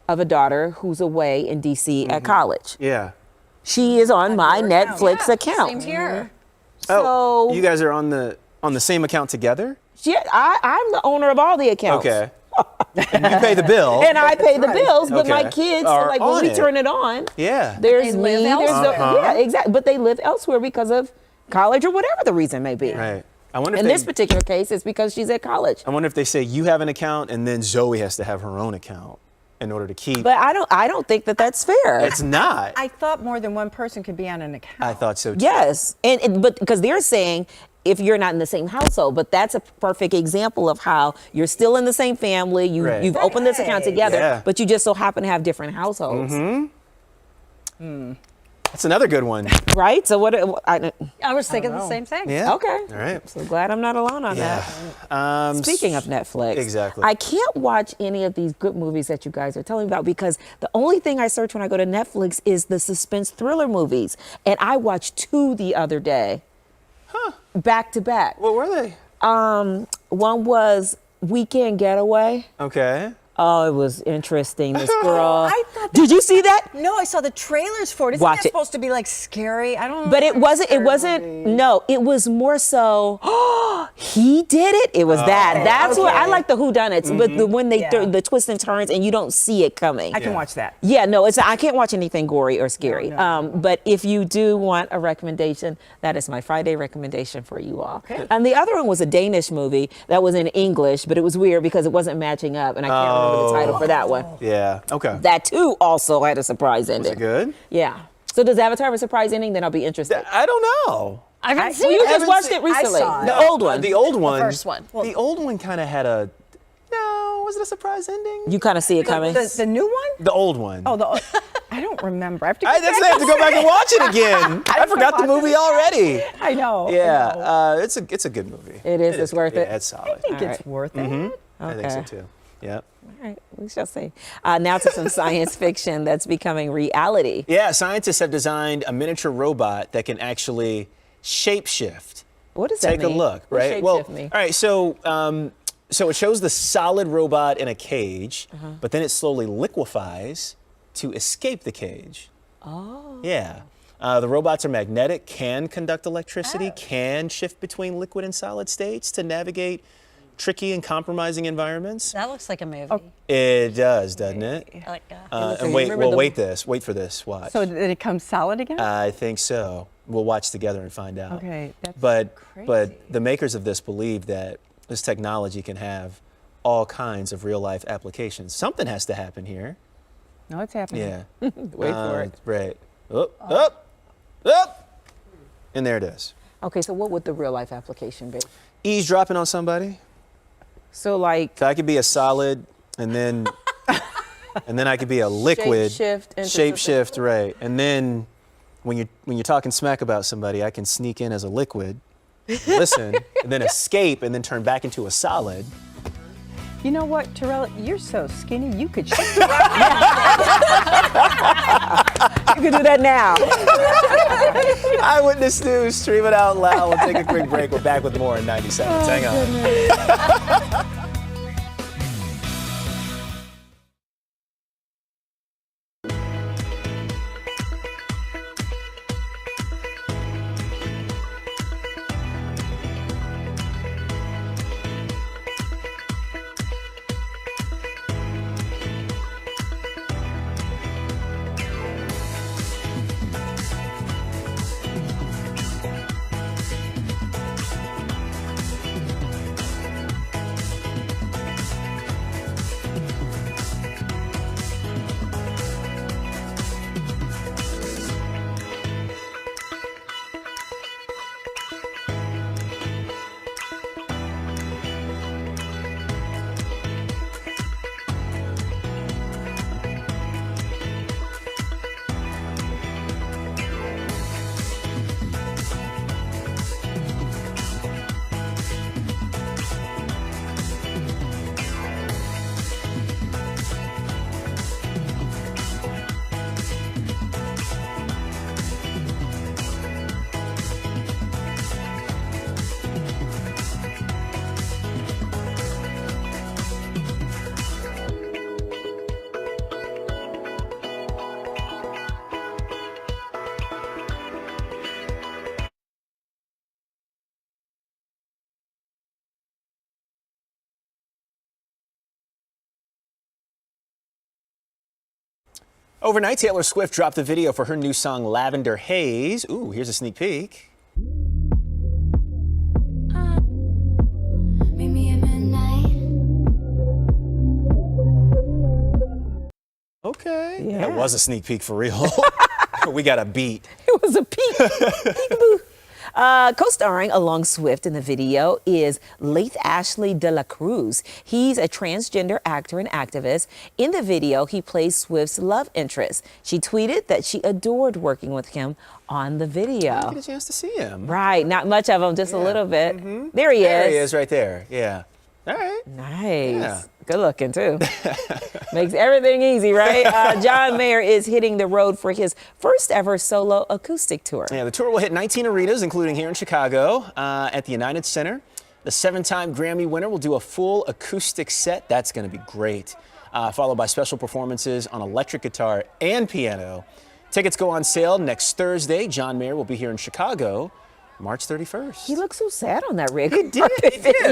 A: of a daughter who's away in D.C. at college.
B: Yeah.
A: She is on my Netflix account.
D: Same here.
A: So
B: you guys are on the same account together?
A: Yeah, I'm the owner of all the accounts.
B: Okay. And you pay the bill.
A: And I pay the bills, but my
B: Okay.
A: kids,
B: Are
A: like when
B: on
A: we
B: it.
A: turn it on,
B: Yeah.
A: there's
D: They
A: me,
D: live
A: there's
D: elsewhere.
A: yeah, exactly. But they live elsewhere because of college or whatever the reason may be.
B: Right. I wonder if
A: In this particular case, it's because she's at college.
B: I wonder if they say you have an account and then Zoe has to have her own account in order to keep.
A: But I don't think that that's fair.
B: It's not.
E: I thought more than one person could be on an account.
B: I thought so too.
A: Yes, but because they're saying if you're not in the same household, but that's a perfect example of how you're still in the same family. You've opened this account together, but you just so happen to have different households.
B: That's another good one.
A: Right? So what?
D: I was thinking the same thing.
B: Yeah.
A: Okay.
B: All right.
A: So glad I'm not alone on that. Speaking of Netflix,
B: Exactly.
A: I can't watch any of these good movies that you guys are telling me about because the only thing I search when I go to Netflix is the suspense thriller movies, and I watched 2 the other day. Back to back.
B: What were they?
A: One was Weekend Getaway.
B: Okay.
A: Oh, it was interesting. This girl.
E: I thought
A: Did you see that?
E: No, I saw the trailers for it. Isn't
A: Watch
E: that
A: it.
E: supposed to be like scary? I don't know.
A: But it wasn't, no, it was more so, he did it. It was that. That's what I like, the whodunits, but when they the twists and turns and you don't see it coming.
E: I can watch that.
A: Yeah, no, I can't watch anything gory or scary. But if you do want a recommendation, that is my Friday recommendation for you all.
E: Okay.
A: And the other one was a Danish movie that was in English, but it was weird because it wasn't matching up, and I can't remember the title for that one.
B: Yeah. Okay.
A: That too also had a surprise ending.
B: Was it good?
A: Yeah. So does Avatar have a surprise ending? Then I'll be interested.
B: I don't know.
D: I haven't seen
A: Well, you
D: it.
A: just watched it recently.
E: saw it.
A: The old one.
B: The old one.
D: The first one.
B: The old one kind of had a. No, was it a surprise ending?
A: You kind of see it coming.
E: The new one?
B: The old one.
E: Oh, I don't remember. I have to,
B: I have to go back and watch it again. I forgot the movie already.
E: I know.
B: Yeah, it's a good movie.
A: It is. It's worth it.
B: Yeah, it's solid.
E: I think it's worth it.
B: I think so
A: Okay.
B: too. Yep.
A: All right, we shall see. Now to some science fiction that's becoming reality.
B: Yeah, scientists have designed a miniature robot that can actually shapeshift.
A: What does that mean?
B: Take a look,
A: What
B: right?
A: shapeshift mean?
B: All right, so it shows the solid robot in a cage, but then it slowly liquefies to escape the cage.
A: Oh.
B: Yeah. The robots are magnetic, can conduct electricity, can shift between liquid and solid states to navigate tricky and compromising environments.
D: That looks like a movie.
B: It does, doesn't it?
D: I like that.
B: And wait for this. Watch.
E: So did it come solid again?
B: I think so. We'll watch together and find out.
E: Okay, that's
B: but
E: crazy.
B: the makers of this believe that this technology can have all kinds of real life applications. Something has to happen here.
E: No, it's happening.
B: Yeah.
A: Wait for it.
B: Right. Up. And there it is.
A: Okay, so what would the real life application be?
B: Eavesdropping on somebody.
A: So like.
B: So I could be a solid, and then I could be a liquid.
A: Shapeshift,
B: right? And then when you're talking smack about somebody, I can sneak in as a liquid, listen, and then escape, and then turn back into a solid.
E: You know what, Terrell? You're so skinny, you could shift
A: You could do that now.
B: Eyewitness News, stream it out loud. We'll take a quick break. We're back with more in 90 seconds. Hang on. Overnight, Taylor Swift dropped the video for her new song, Lavender Haze. Ooh, here's a sneak peek. Okay.
A: Yeah.
B: That was a sneak peek for real. We got a beat.
A: It was a peek. Peekaboo. Co-starring along Swift in the video is Laith Ashley de la Cruz. He's a transgender actor and activist. In the video, he plays Swift's love interest. She tweeted that she adored working with him on the video.
B: I didn't get a chance to see him.
A: Right, not much of him, just a little bit. There he is.
B: There he is right there. Yeah. All right.
A: Nice.
B: Yeah.
A: Good looking, too. Makes everything easy, right? John Mayer is hitting the road for his first ever solo acoustic tour.
B: Yeah, the tour will hit 19 arenas, including here in Chicago at the United Center. The 7-time Grammy winner will do a full acoustic set. That's going to be great. Followed by special performances on electric guitar and piano. Tickets go on sale next Thursday. John Mayer will be here in Chicago March 31st.
A: He looked so sad on that rig.
B: He did,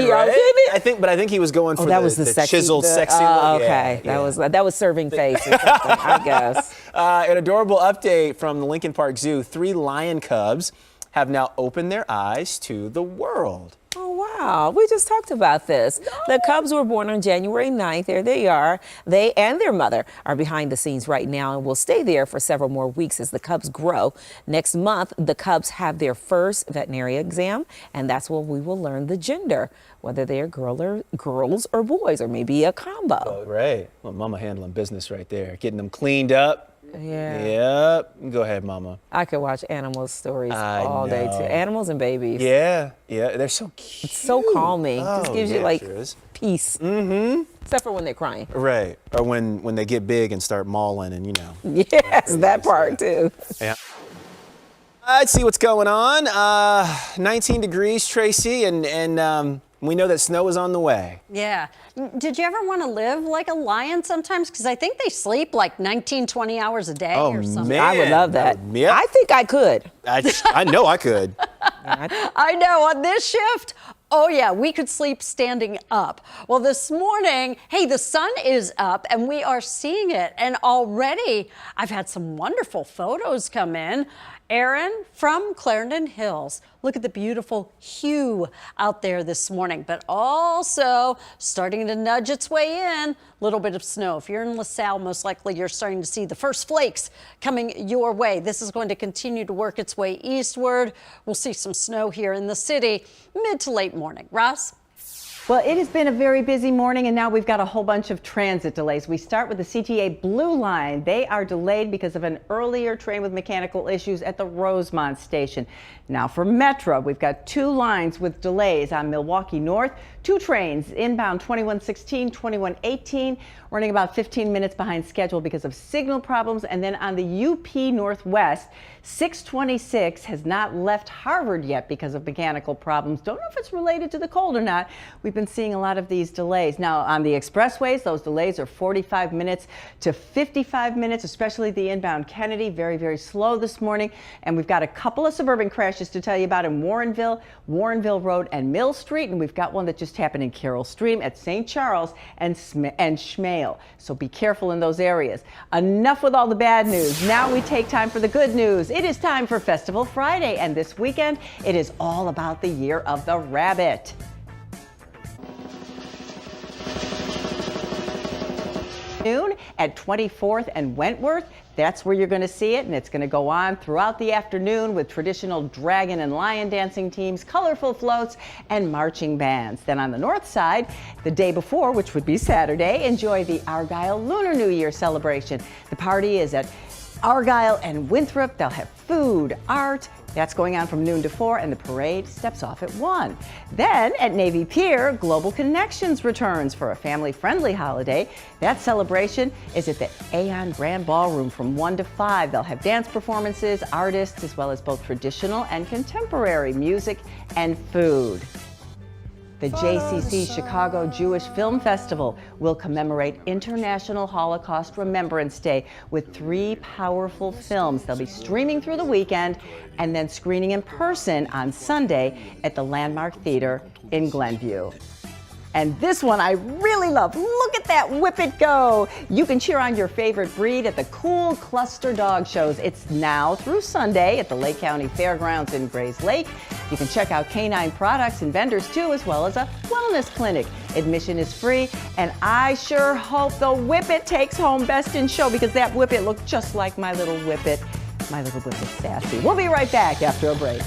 B: right? I think he was going for the
A: sexy,
B: chiseled, sexy look.
A: Okay, that was serving face or something, I guess.
B: An adorable update from the Lincoln Park Zoo. 3 lion cubs have now opened their eyes to the world.
A: Oh, wow. We just talked about this. The cubs were born on January 9th. There they are. They and their mother are behind the scenes right now and will stay there for several more weeks as the cubs grow. Next month, the cubs have their first veterinary exam, and that's when we will learn the gender, whether they are girls or boys, or maybe a combo.
B: Oh, right. Well, Mama handling business right there, getting them cleaned up.
A: Yeah.
B: Yep. Go ahead, Mama.
A: I could watch animal stories all day, too. Animals and babies.
B: Yeah. They're so cute.
A: It's so calming.
B: Oh,
A: Just gives you,
B: yeah,
A: like,
B: sure is.
A: peace.
B: Mm-hmm.
A: Except for when they're crying.
B: Right. Or when they get big and start mauling and, you know.
A: Yes, that part too.
B: Yeah. Let's see what's going on. 19 degrees, Tracy, and we know that snow is on the way.
D: Yeah. Did you ever want to live like a lion sometimes? Because I think they sleep like 19, 20 hours a day or something.
B: Man.
A: I would love that.
B: Yeah.
A: I think I could.
B: I know I could.
D: I know, on this shift, oh yeah, we could sleep standing up. Well, this morning, hey, the sun is up and we are seeing it. And already I've had some wonderful photos come in. Aaron from Clarendon Hills. Look at the beautiful hue out there this morning, but also starting to nudge its way in. A little bit of snow. If you're in LaSalle, most likely you're starting to see the first flakes coming your way. This is going to continue to work its way eastward. We'll see some snow here in the city mid to late morning. Ross?
E: Well, it has been a very busy morning, and now we've got a whole bunch of transit delays. We start with the CTA Blue Line. They are delayed because of an earlier train with mechanical issues at the Rosemont station. Now for Metro, we've got 2 lines with delays on Milwaukee North. 2 trains inbound 2116, 2118, running about 15 minutes behind schedule because of signal problems. And then on the UP Northwest, 626 has not left Harvard yet because of mechanical problems. Don't know if it's related to the cold or not. We've been seeing a lot of these delays. Now on the expressways, those delays are 45 minutes to 55 minutes, especially the inbound Kennedy. Very, very slow this morning. And we've got a couple of suburban crashes to tell you about in Warrenville Road and Mill Street. And we've got one that just happened in Carroll Stream at St. Charles and Schmale. So be careful in those areas. Enough with all the bad news. Now we take time for the good news. It is time for Festival Friday, and this weekend it is all about the Year of the Rabbit. Noon at 24th and Wentworth. That's where you're going to see it, and it's going to go on throughout the afternoon with traditional dragon and lion dancing teams, colorful floats, and marching bands. Then on the north side, the day before, which would be Saturday, enjoy the Argyle Lunar New Year celebration. The party is at Argyle and Winthrop. They'll have food, art. That's going on from noon to 4, and the parade steps off at 1. Then at Navy Pier, Global Connections returns for a family-friendly holiday. That celebration is at the Aeon Grand Ballroom from 1 to 5. They'll have dance performances, artists, as well as both traditional and contemporary music and food. The JCC Chicago Jewish Film Festival will commemorate International Holocaust Remembrance Day with 3 powerful films. They'll be streaming through the weekend and then screening in person on Sunday at the Landmark Theater in Glenview. And this one I really love. Look at that Whip It Go. You can cheer on your favorite breed at the Cool Cluster Dog Shows. It's now through Sunday at the Lake County Fairgrounds in Grays Lake. You can check out canine products and vendors too, as well as a wellness clinic. Admission is free, and I sure hope the Whip It takes home Best in Show, because that Whip It looked just like my little Whip It. My little Whip It sassy. We'll be right back after a break.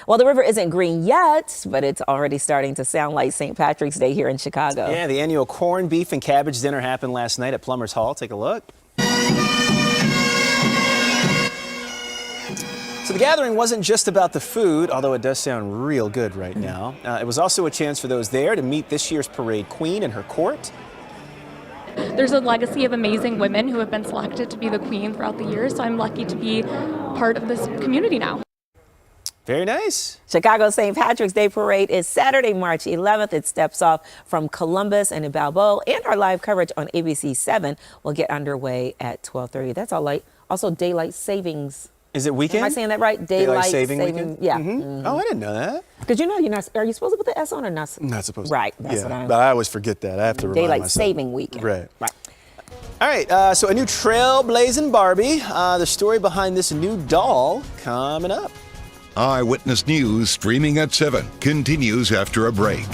A: Well, the river isn't green yet, but it's already starting to sound like St. Patrick's Day here in Chicago.
B: Yeah, the annual corned beef and cabbage dinner happened last night at Plumbers Hall. Take a look. So the gathering wasn't just about the food, although it does sound real good right now. It was also a chance for those there to meet this year's parade queen and her court.
T: There's a legacy of amazing women who have been selected to be the queen throughout the years, so I'm lucky to be part of this community now.
B: Very nice.
A: Chicago's St. Patrick's Day Parade is Saturday, March 11th. It steps off from Columbus and Balboa, and our live coverage on ABC7 will get underway at 12:30. That's all right. Also, daylight savings.
B: Is it weekend?
A: Am I saying that right?
B: Daylight saving weekend?
A: Yeah.
B: Oh, I didn't know that.
A: Because you're not, are you supposed to put the S on or not?
B: Not supposed to.
A: Right. That's what I'm.
B: But I always forget that. I have to remind
A: Daylight
B: myself.
A: saving weekend.
B: Right.
A: Right.
B: All right. So a new trailblazing Barbie. The story behind this new doll coming up.
C: Eyewitness News streaming at 7 continues after a break.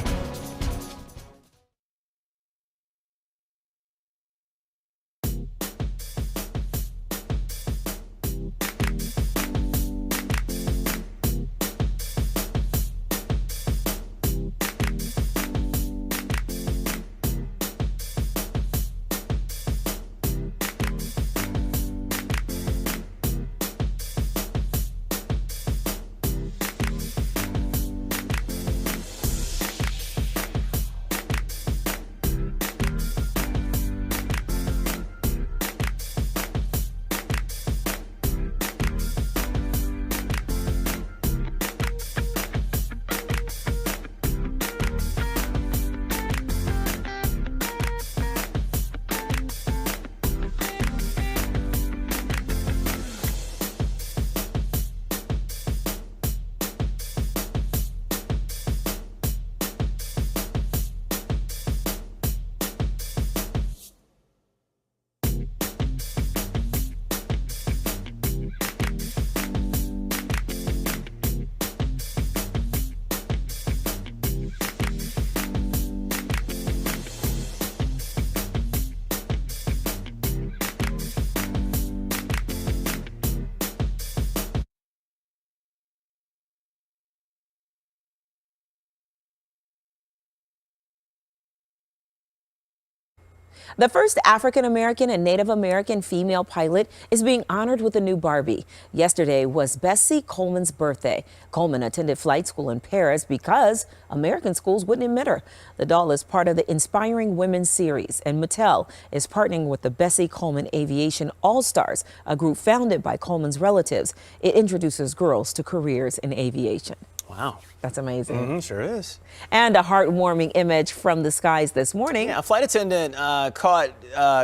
A: The first African-American and Native American female pilot is being honored with a new Barbie. Yesterday was Bessie Coleman's birthday. Coleman attended flight school in Paris because American schools wouldn't admit her. The doll is part of the Inspiring Women series, and Mattel is partnering with the Bessie Coleman Aviation All-Stars, a group founded by Coleman's relatives. It introduces girls to careers in aviation.
B: Wow.
A: That's amazing.
B: Sure is.
A: And a heartwarming image from the skies this morning.
B: Yeah, a flight attendant caught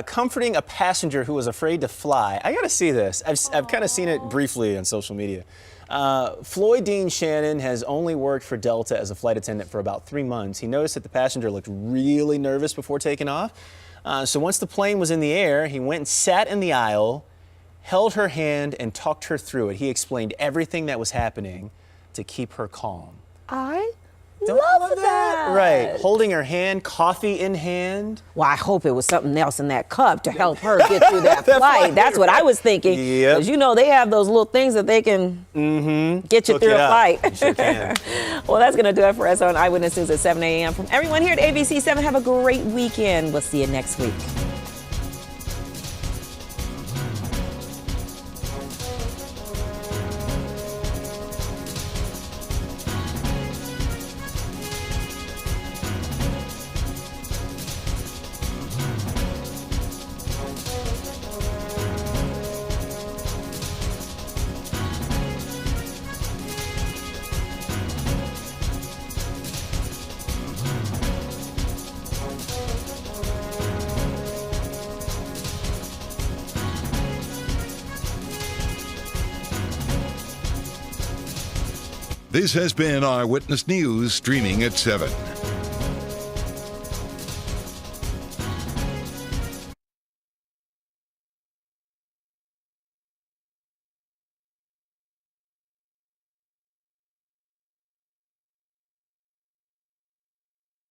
B: comforting a passenger who was afraid to fly. I got to see this. I've kind of seen it briefly on social media. Floyd Dean Shannon has only worked for Delta as a flight attendant for about 3 months. He noticed that the passenger looked really nervous before taking off. So once the plane was in the air, he went and sat in the aisle, held her hand, and talked her through it. He explained everything that was happening to keep her calm.
A: I love that.
B: Right. Holding her hand, coffee in hand.
A: Well, I hope it was something else in that cup to help her get through that flight. That's what I was thinking.
B: Yep.
A: Because you know they have those little things that they can get you through a flight.
B: You sure can.
A: Well, that's going to do it for us on Eyewitness News at 7 a.m. From everyone here at ABC7, have a great weekend. We'll see you next week.
C: This has been Eyewitness News streaming at 7.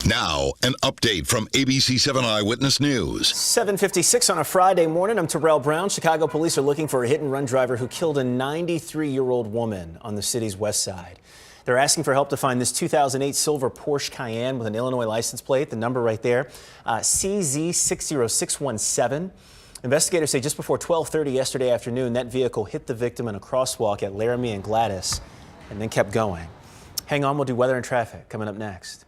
C: Now, an update from ABC7 Eyewitness News.
B: 7:56 on a Friday morning. I'm Terrell Brown. Chicago police are looking for a hit-and-run driver who killed a 93-year-old woman on the city's west side. There They're asking for help to find this 2008 silver Porsche Cayenne with an Illinois license plate. The number right there, CZ60617. Investigators say just before 12:30 yesterday afternoon, that vehicle hit the victim in a crosswalk at Laramie and Gladys and then kept going. Hang on, we'll do weather and traffic coming up next.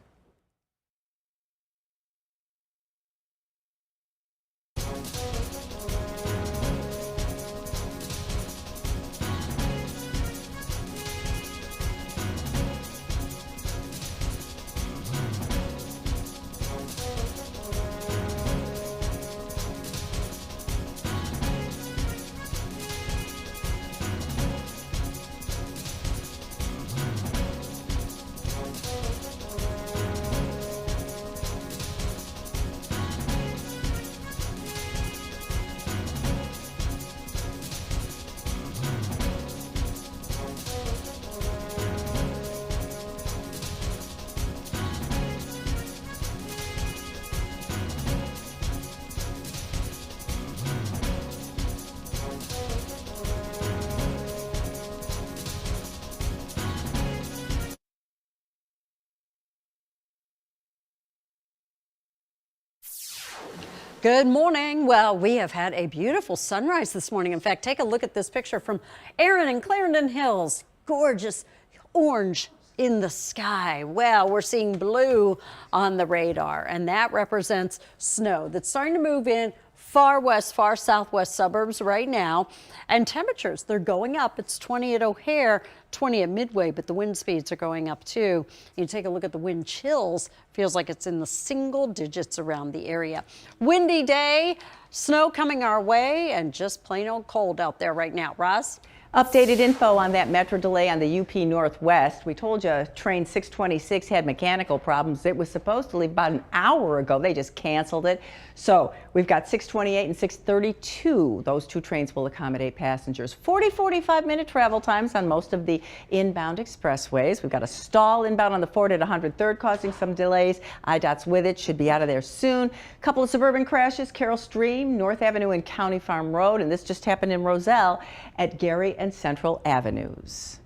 D: Good morning. Well, we have had a beautiful sunrise this morning. In fact, take a look at this picture from Erin and Clarendon Hills. Gorgeous orange in the sky. Well, we're seeing blue on the radar, and that represents snow that's starting to move in far west, far southwest suburbs right now. And temperatures, they're going up. It's 20 at O'Hare, 20 at Midway, but the wind speeds are going up too. You take a look at the wind chills, feels like it's in the single digits around the area. Windy day, snow coming our way, and just plain old cold out there right now. Roz?
E: Updated info on that metro delay on the UP Northwest. We told you train 626 had mechanical problems. It was supposed to leave about an hour ago. They just canceled it. So we've got 628 and 632. Those two trains will accommodate passengers. 45-minute travel times on most of the inbound expressways. We've got a stall inbound on the Ford at 103rd causing some delays. IDOT's with it, should be out of there soon. A couple of suburban crashes, Carroll Stream, North Avenue and County Farm Road, and this just happened in Roselle at Gary and Central Avenues.